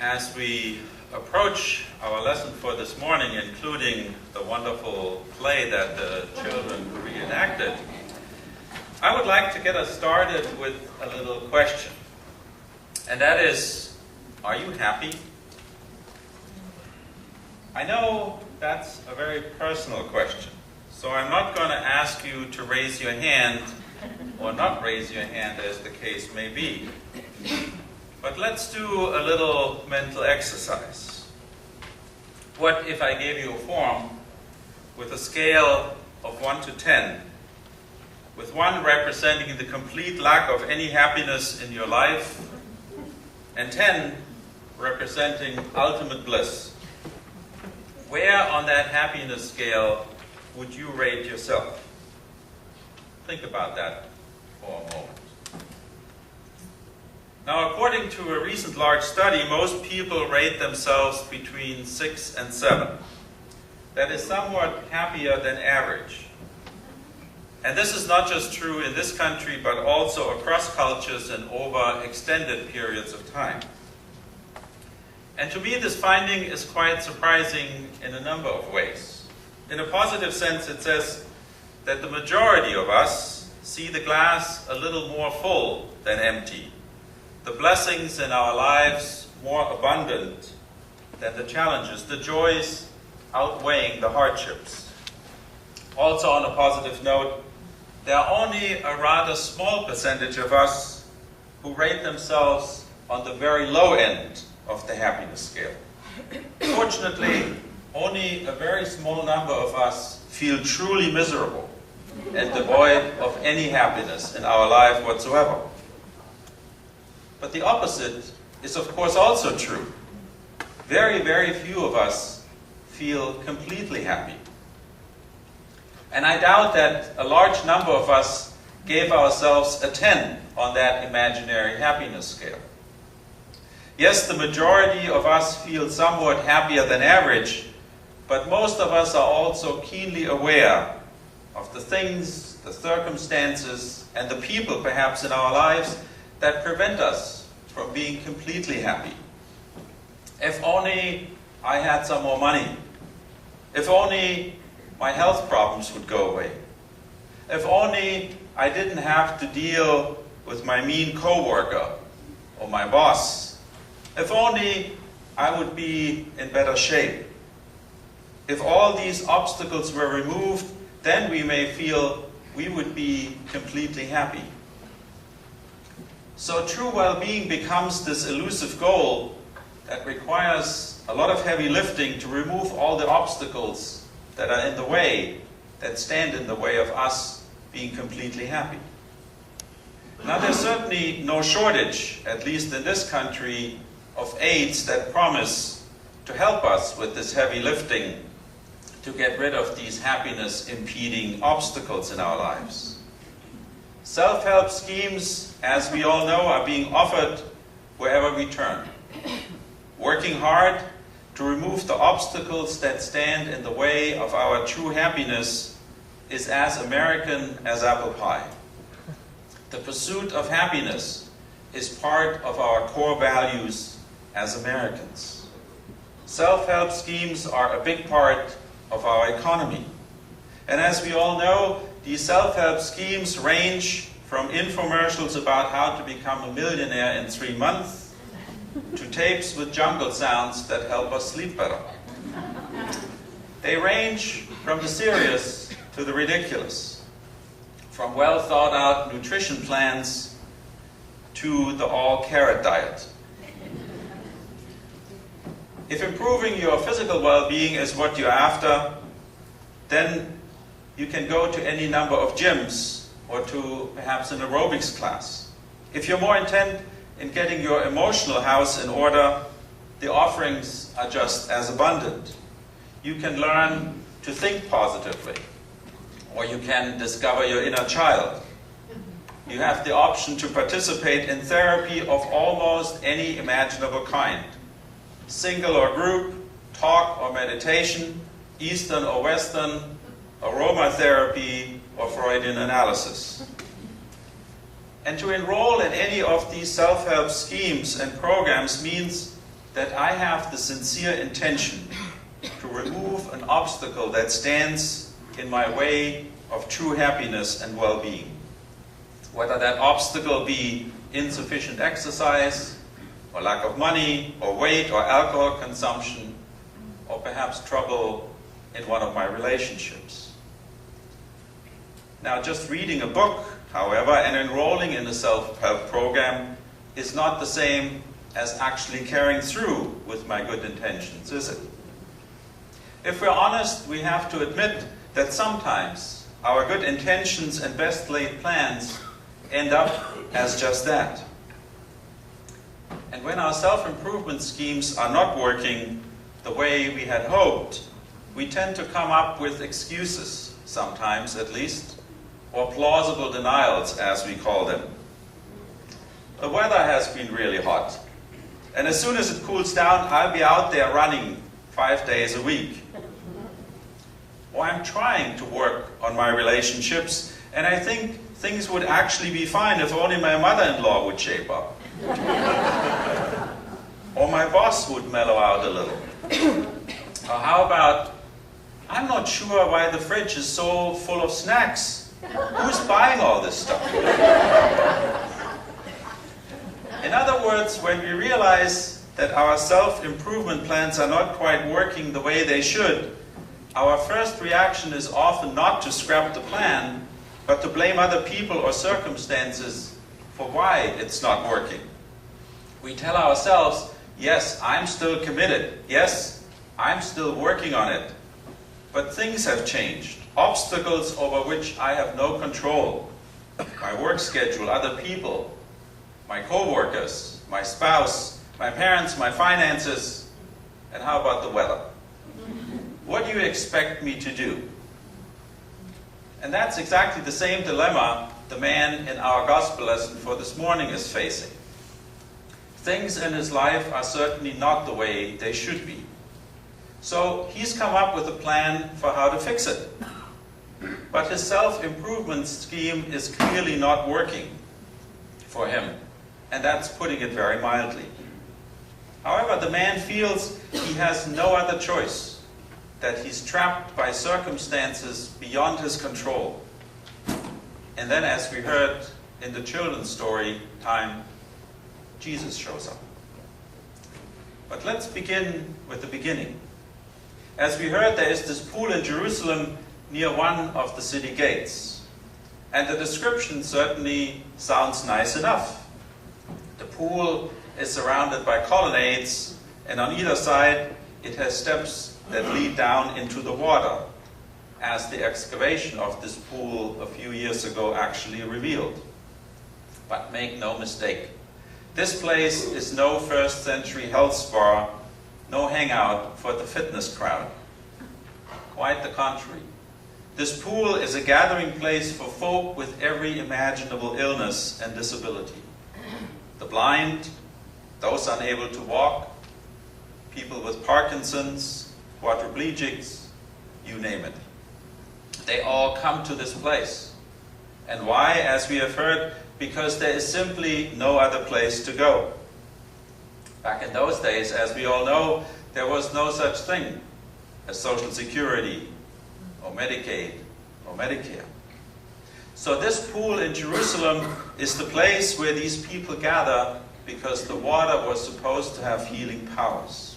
As we approach our lesson for this morning, including the wonderful play that the children reenacted, I would like to get us started with a little question. And that is, are you happy? I know that's a very personal question, so I'm not going to ask you to raise your hand or not raise your hand as the case may be. But let's do a little mental exercise. What if I gave you a form with a scale of 1 to 10, with 1 representing the complete lack of any happiness in your life, and 10 representing ultimate bliss? Where on that happiness scale would you rate yourself? Think about that for a moment. Now, according to a recent large study, most people rate themselves between 6 and 7. That is somewhat happier than average. And this is not just true in this country, but also across cultures and over extended periods of time. And to me, this finding is quite surprising in a number of ways. In a positive sense, it says that the majority of us see the glass a little more full than empty, the blessings in our lives more abundant than the challenges, the joys outweighing the hardships. Also, on a positive note, there are only a rather small percentage of us who rate themselves on the very low end of the happiness scale. Fortunately, only a very small number of us feel truly miserable and devoid of any happiness in our life whatsoever. But the opposite is, of course, also true. Very, very few of us feel completely happy. And I doubt that a large number of us gave ourselves a 10 on that imaginary happiness scale. Yes, the majority of us feel somewhat happier than average, but most of us are also keenly aware of the things, the circumstances, and the people perhaps in our lives that prevent us from being completely happy. If only I had some more money. If only my health problems would go away. If only I didn't have to deal with my mean coworker or my boss. If only I would be in better shape. If all these obstacles were removed, then we may feel we would be completely happy. So true well-being becomes this elusive goal that requires a lot of heavy lifting to remove all the obstacles that are in the way, that stand in the way of us being completely happy. Now, there's certainly no shortage, at least in this country, of aids that promise to help us with this heavy lifting to get rid of these happiness-impeding obstacles in our lives. Self-help schemes, as we all know, are being offered wherever we turn. Working hard to remove the obstacles that stand in the way of our true happiness is as American as apple pie. The pursuit of happiness is part of our core values as Americans. Self-help schemes are a big part of our economy. And as we all know, these self-help schemes range from infomercials about how to become a millionaire in 3 months to tapes with jungle sounds that help us sleep better. They range from the serious to the ridiculous, from well-thought-out nutrition plans to the all-carrot diet. If improving your physical well-being is what you're after, then you can go to any number of gyms or to perhaps an aerobics class. If you're more intent in getting your emotional house in order, the offerings are just as abundant. You can learn to think positively, or you can discover your inner child. You have the option to participate in therapy of almost any imaginable kind. Single or group, talk or meditation, Eastern or Western, aromatherapy or Freudian analysis. And to enroll in any of these self-help schemes and programs means that I have the sincere intention to remove an obstacle that stands in my way of true happiness and well-being. Whether that obstacle be insufficient exercise, or lack of money, or weight, or alcohol consumption, or perhaps trouble in one of my relationships. Now, just reading a book, however, and enrolling in a self-help program is not the same as actually carrying through with my good intentions, is it? If we're honest, we have to admit that sometimes our good intentions and best laid plans end up as just that. And when our self-improvement schemes are not working the way we had hoped, we tend to come up with excuses, sometimes at least, or plausible denials, as we call them. The weather has been really hot, and as soon as it cools down, I'll be out there running 5 days a week. Or I'm trying to work on my relationships, and I think things would actually be fine if only my mother-in-law would shape up. Or my boss would mellow out a little. Or how about, I'm not sure why the fridge is so full of snacks. Who's buying all this stuff? In other words, when we realize that our self-improvement plans are not quite working the way they should, our first reaction is often not to scrap the plan, but to blame other people or circumstances for why it's not working. We tell ourselves, yes, I'm still committed. Yes, I'm still working on it. But things have changed. Obstacles over which I have no control. My work schedule, other people, my co-workers, my spouse, my parents, my finances, and how about the weather? What do you expect me to do? And that's exactly the same dilemma the man in our gospel lesson for this morning is facing. Things in his life are certainly not the way they should be. So he's come up with a plan for how to fix it. But his self-improvement scheme is clearly not working for him. And that's putting it very mildly. However, the man feels he has no other choice, that he's trapped by circumstances beyond his control. And then, as we heard in the children's story time, Jesus shows up. But let's begin with the beginning. As we heard, there is this pool in Jerusalem near one of the city gates. And the description certainly sounds nice enough. The pool is surrounded by colonnades, and on either side it has steps that lead down into the water, as the excavation of this pool a few years ago actually revealed. But make no mistake, this place is no first century health spa, no hangout for the fitness crowd. Quite the contrary. This pool is a gathering place for folk with every imaginable illness and disability. The blind, those unable to walk, people with Parkinson's, quadriplegics, you name it. They all come to this place. And why? As we have heard, because there is simply no other place to go. Back in those days, as we all know, there was no such thing as Social Security, or Medicaid, or Medicare. So this pool in Jerusalem is the place where these people gather because the water was supposed to have healing powers.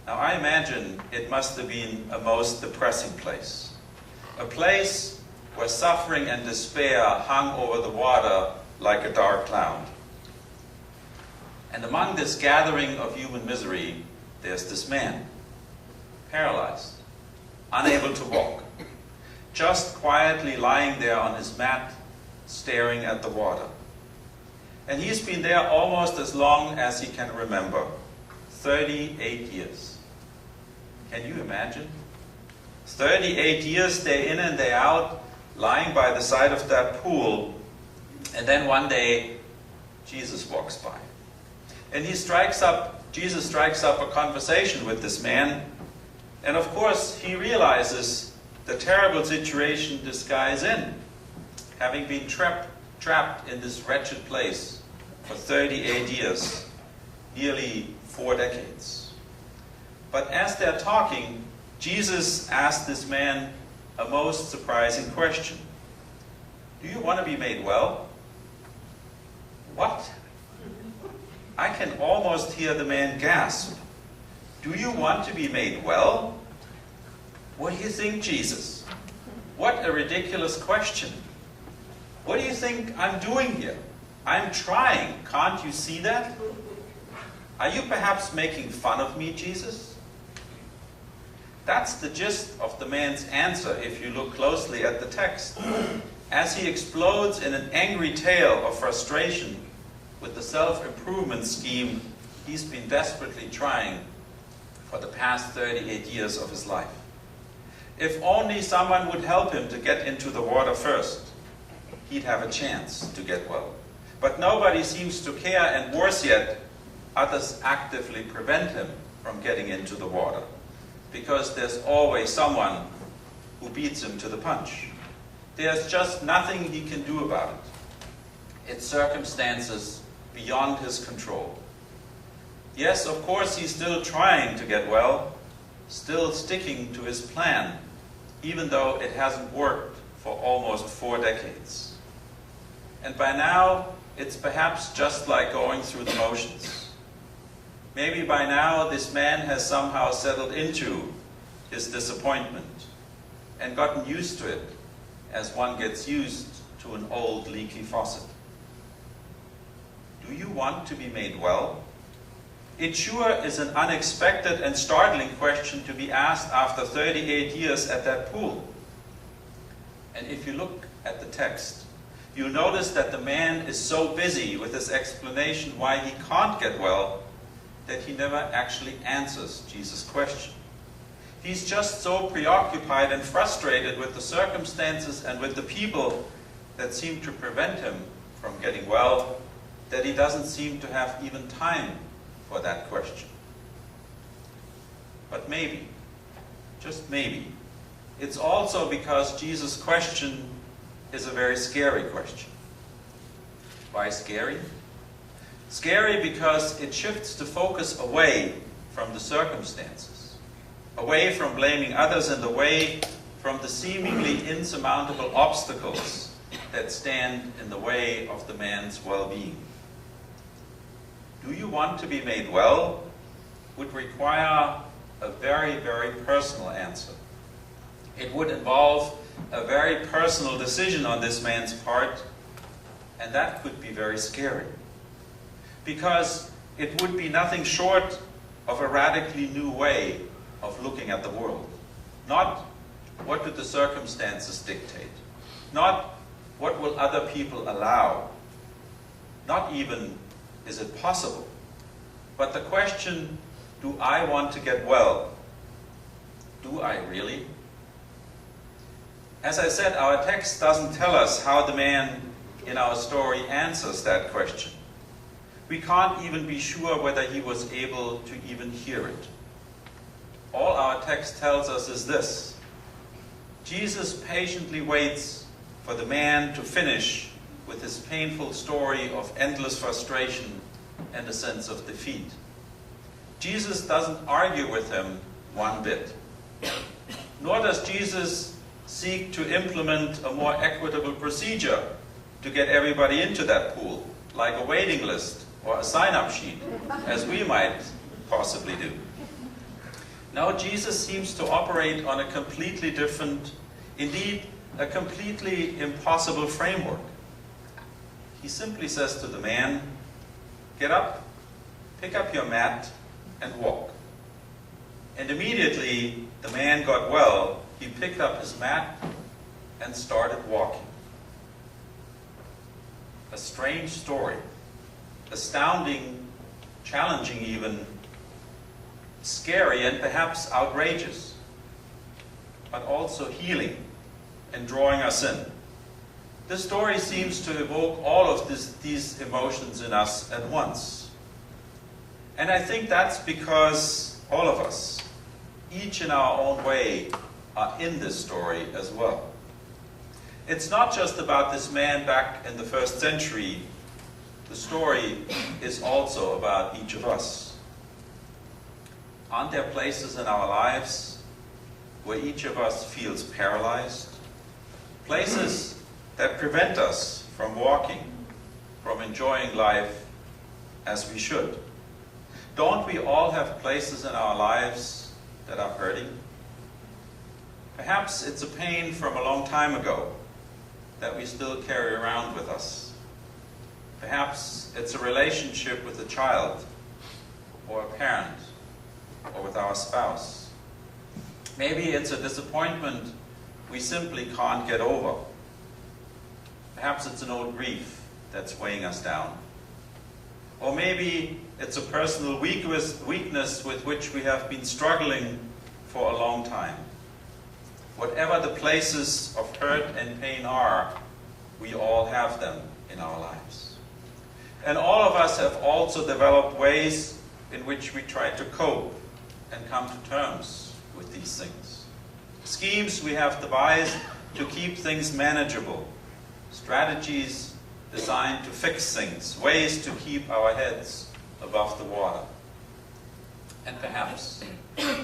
Now I imagine it must have been a most depressing place. A place where suffering and despair hung over the water like a dark cloud. And among this gathering of human misery, there's this man, paralyzed, unable to walk, just quietly lying there on his mat, staring at the water. And he's been there almost as long as he can remember, 38 years. Can you imagine? 38 years, day in and day out, lying by the side of that pool, and then one day, Jesus walks by. And Jesus strikes up a conversation with this man, and of course, he realizes the terrible situation this guy is in, having been trapped in this wretched place for 38 years, nearly 4 decades. But as they're talking, Jesus asked this man a most surprising question. Do you want to be made well? What? I can almost hear the man gasp. Do you want to be made well? What do you think, Jesus? What a ridiculous question. What do you think I'm doing here? I'm trying. Can't you see that? Are you perhaps making fun of me, Jesus? That's the gist of the man's answer if you look closely at the text. As he explodes in an angry tale of frustration with the self-improvement scheme he's been desperately trying for the past 38 years of his life. If only someone would help him to get into the water first, he'd have a chance to get well. But nobody seems to care, and worse yet, others actively prevent him from getting into the water, because there's always someone who beats him to the punch. There's just nothing he can do about it. It's circumstances beyond his control. Yes, of course, he's still trying to get well, still sticking to his plan, even though it hasn't worked for almost 4 decades. And by now, it's perhaps just like going through the motions. Maybe by now, this man has somehow settled into his disappointment and gotten used to it, as one gets used to an old leaky faucet. Do you want to be made well? It sure is an unexpected and startling question to be asked after 38 years at that pool. And if you look at the text, you'll notice that the man is so busy with his explanation why he can't get well that he never actually answers Jesus' question. He's just so preoccupied and frustrated with the circumstances and with the people that seem to prevent him from getting well that he doesn't seem to have even time for that question. But maybe, just maybe, it's also because Jesus' question is a very scary question. Why scary? Scary because it shifts the focus away from the circumstances, away from blaming others and away from the seemingly insurmountable obstacles that stand in the way of the man's well-being. Do you want to be made well? Would require a very, very personal answer. It would involve a very personal decision on this man's part, and that could be very scary. Because it would be nothing short of a radically new way of looking at the world. Not what do the circumstances dictate. Not what will other people allow. Not even is it possible. But the question, do I want to get well? Do I really? As I said, our text doesn't tell us how the man in our story answers that question. We can't even be sure whether he was able to even hear it. All our text tells us is this: Jesus patiently waits for the man to finish with his painful story of endless frustration and a sense of defeat. Jesus doesn't argue with him one bit. Nor does Jesus seek to implement a more equitable procedure to get everybody into that pool, like a waiting list or a sign-up sheet, as we might possibly do. No, Jesus seems to operate on a completely different, indeed, a completely impossible framework. He simply says to the man, get up, pick up your mat, and walk. And immediately, the man got well. He picked up his mat and started walking. A strange story. Astounding, challenging even, scary and perhaps outrageous, but also healing and drawing us in. This story seems to evoke all of these emotions in us at once. And I think that's because all of us, each in our own way, are in this story as well. It's not just about this man back in the 1st century. The story is also about each of us. Aren't there places in our lives where each of us feels paralyzed? Places that prevent us from walking, from enjoying life as we should. Don't we all have places in our lives that are hurting? Perhaps it's a pain from a long time ago that we still carry around with us. Perhaps it's a relationship with a child or a parent or with our spouse. Maybe it's a disappointment we simply can't get over. Perhaps it's an old grief that's weighing us down. Or maybe it's a personal weakness with which we have been struggling for a long time. Whatever the places of hurt and pain are, we all have them in our lives. And all of us have also developed ways in which we try to cope and come to terms with these things. Schemes we have devised to keep things manageable. Strategies designed to fix things. Ways to keep our heads above the water. And perhaps,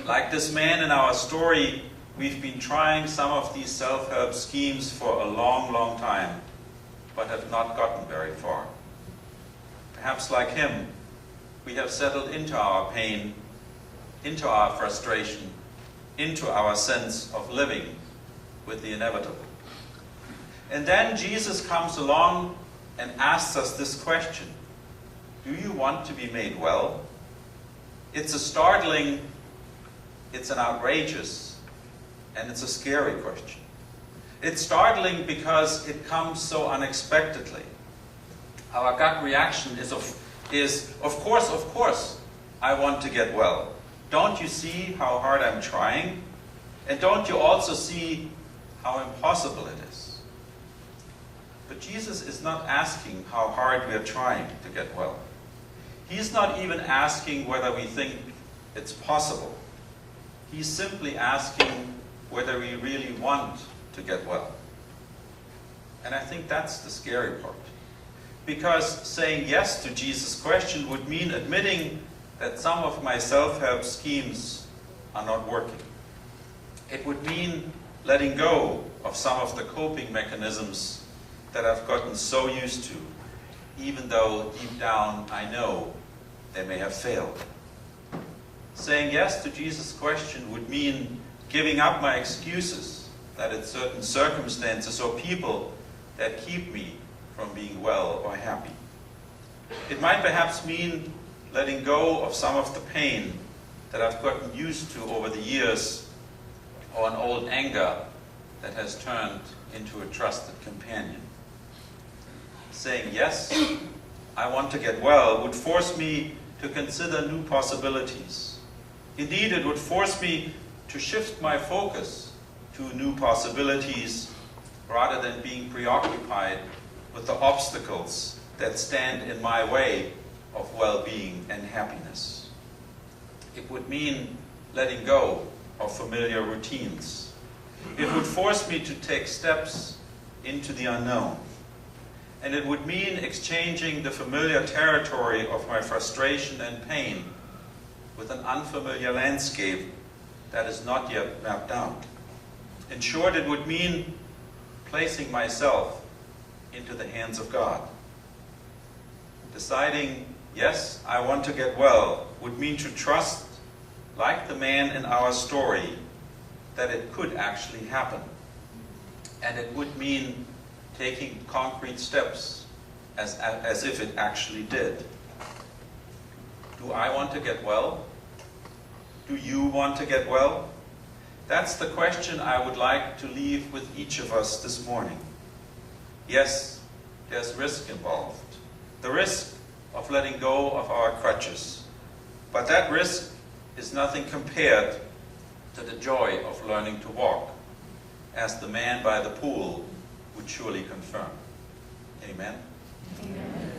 like this man in our story, we've been trying some of these self-help schemes for a long, long time, but have not gotten very far. Perhaps like him, we have settled into our pain, into our frustration, into our sense of living with the inevitable. And then Jesus comes along and asks us this question: do you want to be made well? It's a startling, it's an outrageous, and it's a scary question. It's startling because it comes so unexpectedly. Our gut reaction is of course, I want to get well. Don't you see how hard I'm trying? And don't you also see how impossible it is? But Jesus is not asking how hard we are trying to get well. He's not even asking whether we think it's possible. He's simply asking whether we really want to get well. And I think that's the scary part. Because saying yes to Jesus' question would mean admitting that some of my self-help schemes are not working. It would mean letting go of some of the coping mechanisms that I've gotten so used to, even though deep down I know they may have failed. Saying yes to Jesus' question would mean giving up my excuses that it's certain circumstances or people that keep me from being well or happy. It might perhaps mean letting go of some of the pain that I've gotten used to over the years, or an old anger that has turned into a trusted companion. Saying yes, I want to get well, would force me to consider new possibilities. Indeed, it would force me to shift my focus to new possibilities rather than being preoccupied with the obstacles that stand in my way of well-being and happiness. It would mean letting go of familiar routines. It would force me to take steps into the unknown. And it would mean exchanging the familiar territory of my frustration and pain with an unfamiliar landscape that is not yet mapped out. In short, it would mean placing myself into the hands of God. Deciding, yes, I want to get well, would mean to trust, like the man in our story, that it could actually happen. And it would mean taking concrete steps as if it actually did. Do I want to get well? Do you want to get well? That's the question I would like to leave with each of us this morning. Yes, there's risk involved. The risk of letting go of our crutches. But that risk is nothing compared to the joy of learning to walk, as the man by the pool would surely confirm. Amen? Amen.